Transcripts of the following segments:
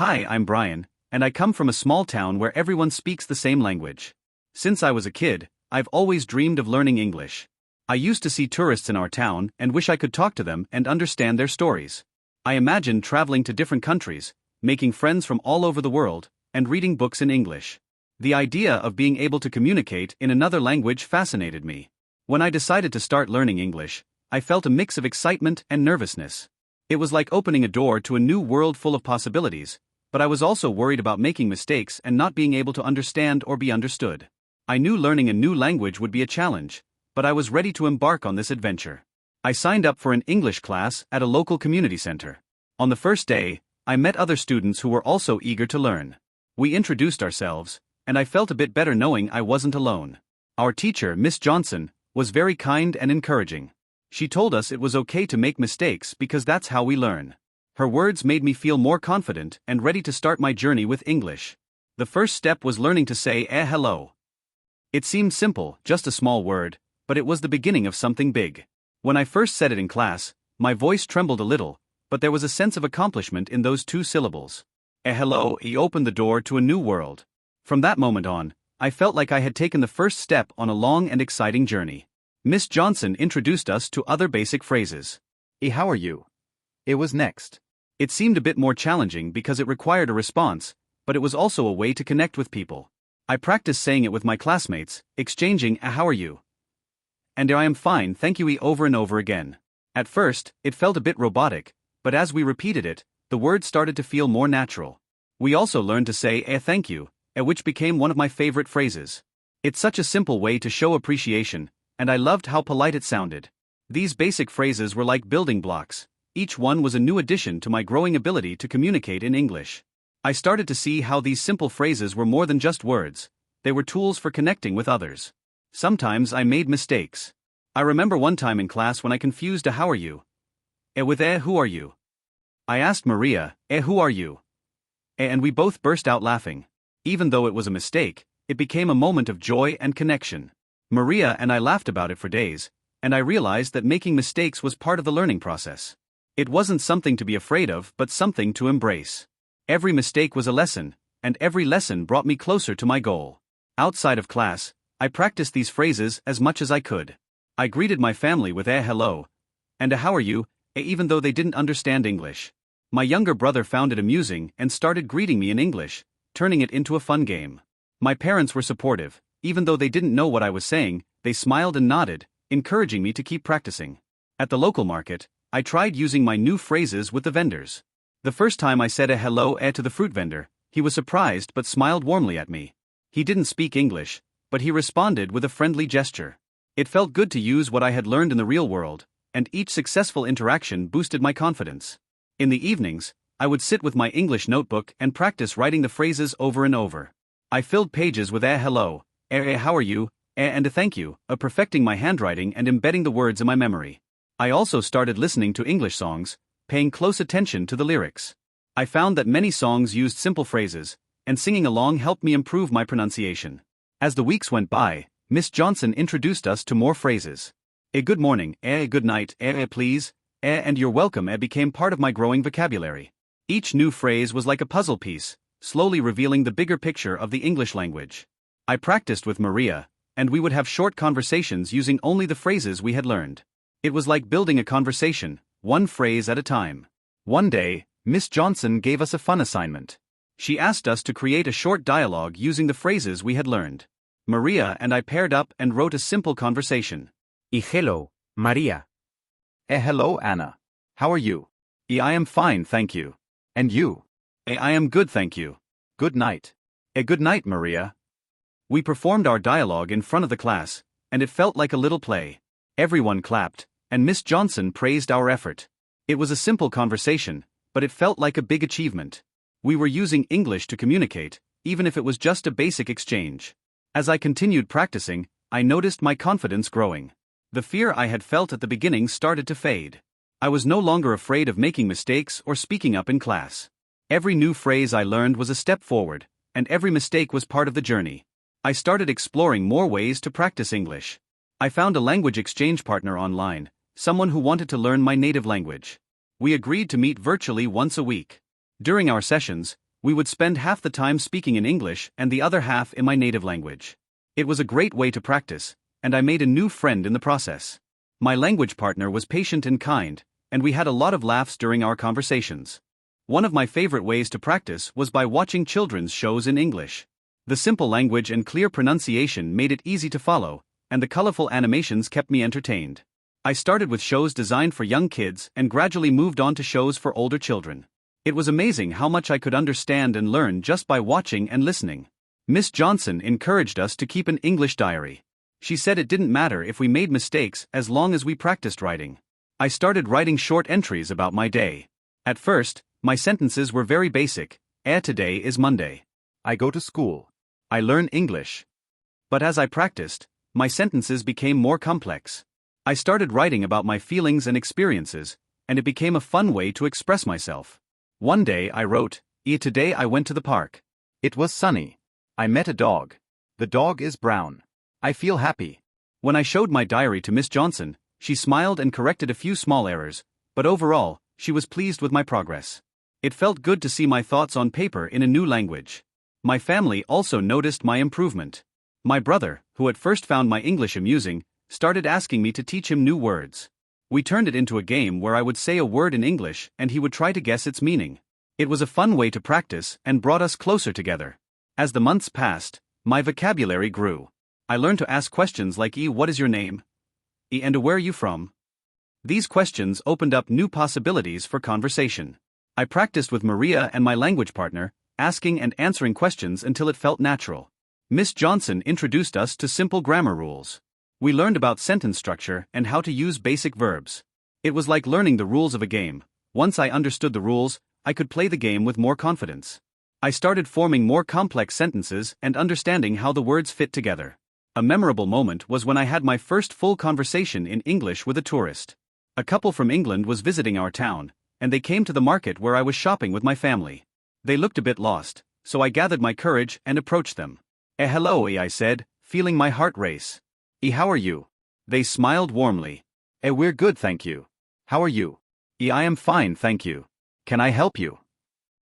Hi, I'm Brian, and I come from a small town where everyone speaks the same language. Since I was a kid, I've always dreamed of learning English. I used to see tourists in our town and wish I could talk to them and understand their stories. I imagined traveling to different countries, making friends from all over the world, and reading books in English. The idea of being able to communicate in another language fascinated me. When I decided to start learning English, I felt a mix of excitement and nervousness. It was like opening a door to a new world full of possibilities, but I was also worried about making mistakes and not being able to understand or be understood. I knew learning a new language would be a challenge, but I was ready to embark on this adventure. I signed up for an English class at a local community center. On the first day, I met other students who were also eager to learn. We introduced ourselves, and I felt a bit better knowing I wasn't alone. Our teacher, Miss Johnson, was very kind and encouraging. She told us it was okay to make mistakes because that's how we learn. Her words made me feel more confident and ready to start my journey with English. The first step was learning to say hello. It seemed simple, just a small word, but it was the beginning of something big. When I first said it in class, my voice trembled a little, but there was a sense of accomplishment in those two syllables. Hello, he opened the door to a new world. From that moment on, I felt like I had taken the first step on a long and exciting journey. Miss Johnson introduced us to other basic phrases. How are you? It was next. It seemed a bit more challenging because it required a response, but it was also a way to connect with people. I practiced saying it with my classmates, exchanging how are you? And I am fine, thank you over and over again. At first, it felt a bit robotic, but as we repeated it, the words started to feel more natural. We also learned to say thank you, which became one of my favorite phrases. It's such a simple way to show appreciation, and I loved how polite it sounded. These basic phrases were like building blocks. Each one was a new addition to my growing ability to communicate in English. I started to see how these simple phrases were more than just words. They were tools for connecting with others. Sometimes I made mistakes. I remember one time in class when I confused a how are you with who are you. I asked Maria, who are you? And we both burst out laughing. Even though it was a mistake, it became a moment of joy and connection. Maria and I laughed about it for days, and I realized that making mistakes was part of the learning process. It wasn't something to be afraid of, but something to embrace. Every mistake was a lesson, and every lesson brought me closer to my goal. Outside of class, I practiced these phrases as much as I could. I greeted my family with hello, and how are you, even though they didn't understand English. My younger brother found it amusing and started greeting me in English, turning it into a fun game. My parents were supportive. Even though they didn't know what I was saying, they smiled and nodded, encouraging me to keep practicing. At the local market, I tried using my new phrases with the vendors. The first time I said hello to the fruit vendor, he was surprised but smiled warmly at me. He didn't speak English, but he responded with a friendly gesture. It felt good to use what I had learned in the real world, and each successful interaction boosted my confidence. In the evenings, I would sit with my English notebook and practice writing the phrases over and over. I filled pages with hello, how are you, and a thank you, perfecting my handwriting and embedding the words in my memory. I also started listening to English songs, paying close attention to the lyrics. I found that many songs used simple phrases, and singing along helped me improve my pronunciation. As the weeks went by, Miss Johnson introduced us to more phrases. Good morning, good night, please, and you're welcome became part of my growing vocabulary. Each new phrase was like a puzzle piece, slowly revealing the bigger picture of the English language. I practiced with Maria, and we would have short conversations using only the phrases we had learned. It was like building a conversation, one phrase at a time. One day, Miss Johnson gave us a fun assignment. She asked us to create a short dialogue using the phrases we had learned. Maria and I paired up and wrote a simple conversation. Hello, Maria. Hello, Anna. How are you? I am fine, thank you. And you? I am good, thank you. Good night. Good night, Maria. We performed our dialogue in front of the class, and it felt like a little play. Everyone clapped, and Miss Johnson praised our effort. It was a simple conversation, but it felt like a big achievement. We were using English to communicate, even if it was just a basic exchange. As I continued practicing, I noticed my confidence growing. The fear I had felt at the beginning started to fade. I was no longer afraid of making mistakes or speaking up in class. Every new phrase I learned was a step forward, and every mistake was part of the journey. I started exploring more ways to practice English. I found a language exchange partner online, someone who wanted to learn my native language. We agreed to meet virtually once a week. During our sessions, We would spend half the time speaking in English and the other half in my native language. It was a great way to practice, and I made a new friend in the process. My language partner was patient and kind, and we had a lot of laughs during our conversations. One of my favorite ways to practice was by watching children's shows in English. The simple language and clear pronunciation made it easy to follow, and the colorful animations kept me entertained. I started with shows designed for young kids and gradually moved on to shows for older children. It was amazing how much I could understand and learn just by watching and listening. Miss Johnson encouraged us to keep an English diary. She said it didn't matter if we made mistakes as long as we practiced writing. I started writing short entries about my day. At first, my sentences were very basic. Today is Monday. I go to school. I learn English. But as I practiced, my sentences became more complex. I started writing about my feelings and experiences, and it became a fun way to express myself. One day I wrote, Today I went to the park. It was sunny. I met a dog. The dog is brown. I feel happy. When I showed my diary to Miss Johnson, she smiled and corrected a few small errors, but overall, she was pleased with my progress. It felt good to see my thoughts on paper in a new language. My family also noticed my improvement. My brother, who at first found my English amusing, started asking me to teach him new words. We turned it into a game where I would say a word in English and he would try to guess its meaning. It was a fun way to practice and brought us closer together. As the months passed, my vocabulary grew. I learned to ask questions like what is your name? And where are you from? These questions opened up new possibilities for conversation. I practiced with Maria and my language partner, asking and answering questions until it felt natural. Miss Johnson introduced us to simple grammar rules. We learned about sentence structure and how to use basic verbs. It was like learning the rules of a game. Once I understood the rules, I could play the game with more confidence. I started forming more complex sentences and understanding how the words fit together. A memorable moment was when I had my first full conversation in English with a tourist. A couple from England was visiting our town, and they came to the market where I was shopping with my family. They looked a bit lost, so I gathered my courage and approached them. Hello, I said, feeling my heart race. How are you? They smiled warmly. We're good, thank you. How are you? I am fine, thank you. Can I help you?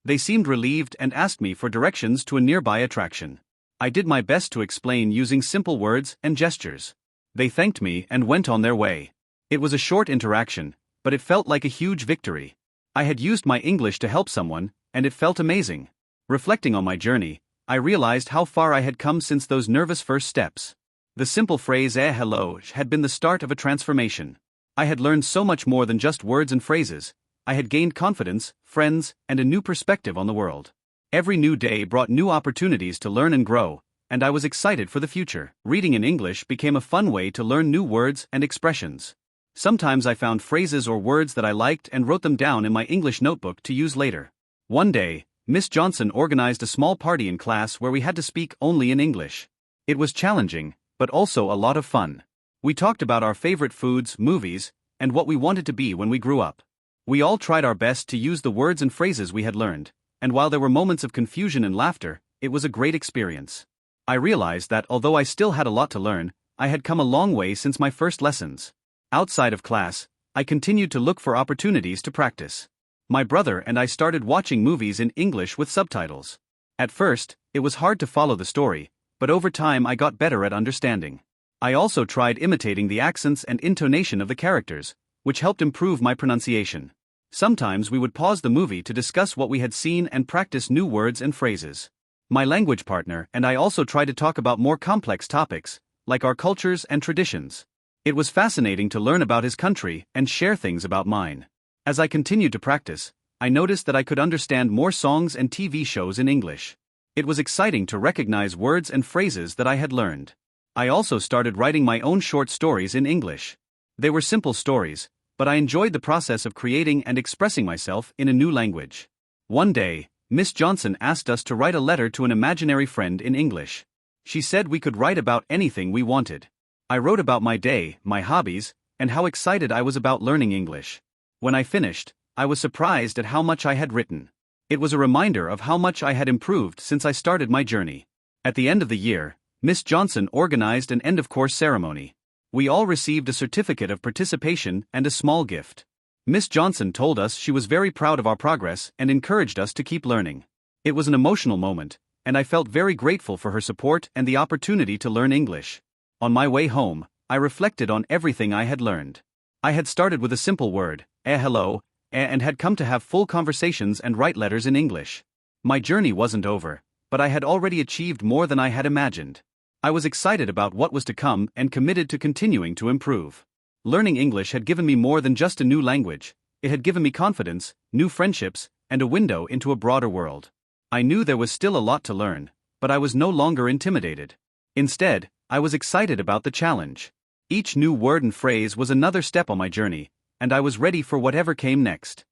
They seemed relieved and asked me for directions to a nearby attraction. I did my best to explain using simple words and gestures. They thanked me and went on their way. It was a short interaction, but it felt like a huge victory. I had used my English to help someone, and it felt amazing. Reflecting on my journey, I realized how far I had come since those nervous first steps. The simple phrase hello had been the start of a transformation. I had learned so much more than just words and phrases. I had gained confidence, friends, and a new perspective on the world. Every new day brought new opportunities to learn and grow, and I was excited for the future. Reading in English became a fun way to learn new words and expressions. Sometimes I found phrases or words that I liked and wrote them down in my English notebook to use later. One day, Miss Johnson organized a small party in class where we had to speak only in English. It was challenging, but also a lot of fun. We talked about our favorite foods, movies, and what we wanted to be when we grew up. We all tried our best to use the words and phrases we had learned, and while there were moments of confusion and laughter, it was a great experience. I realized that although I still had a lot to learn, I had come a long way since my first lessons. Outside of class, I continued to look for opportunities to practice. My brother and I started watching movies in English with subtitles. At first, it was hard to follow the story, but over time I got better at understanding. I also tried imitating the accents and intonation of the characters, which helped improve my pronunciation. Sometimes we would pause the movie to discuss what we had seen and practice new words and phrases. My language partner and I also tried to talk about more complex topics, like our cultures and traditions. It was fascinating to learn about his country and share things about mine. As I continued to practice, I noticed that I could understand more songs and TV shows in English. It was exciting to recognize words and phrases that I had learned. I also started writing my own short stories in English. They were simple stories, but I enjoyed the process of creating and expressing myself in a new language. One day, Miss Johnson asked us to write a letter to an imaginary friend in English. She said we could write about anything we wanted. I wrote about my day, my hobbies, and how excited I was about learning English. When I finished, I was surprised at how much I had written. It was a reminder of how much I had improved since I started my journey. At the end of the year, Miss Johnson organized an end-of-course ceremony. We all received a certificate of participation and a small gift. Miss Johnson told us she was very proud of our progress and encouraged us to keep learning. It was an emotional moment, and I felt very grateful for her support and the opportunity to learn English. On my way home, I reflected on everything I had learned. I had started with a simple word, hello, and had come to have full conversations and write letters in English. My journey wasn't over, but I had already achieved more than I had imagined. I was excited about what was to come and committed to continuing to improve. Learning English had given me more than just a new language. It had given me confidence, new friendships, and a window into a broader world. I knew there was still a lot to learn, but I was no longer intimidated. Instead, I was excited about the challenge. Each new word and phrase was another step on my journey, and I was ready for whatever came next.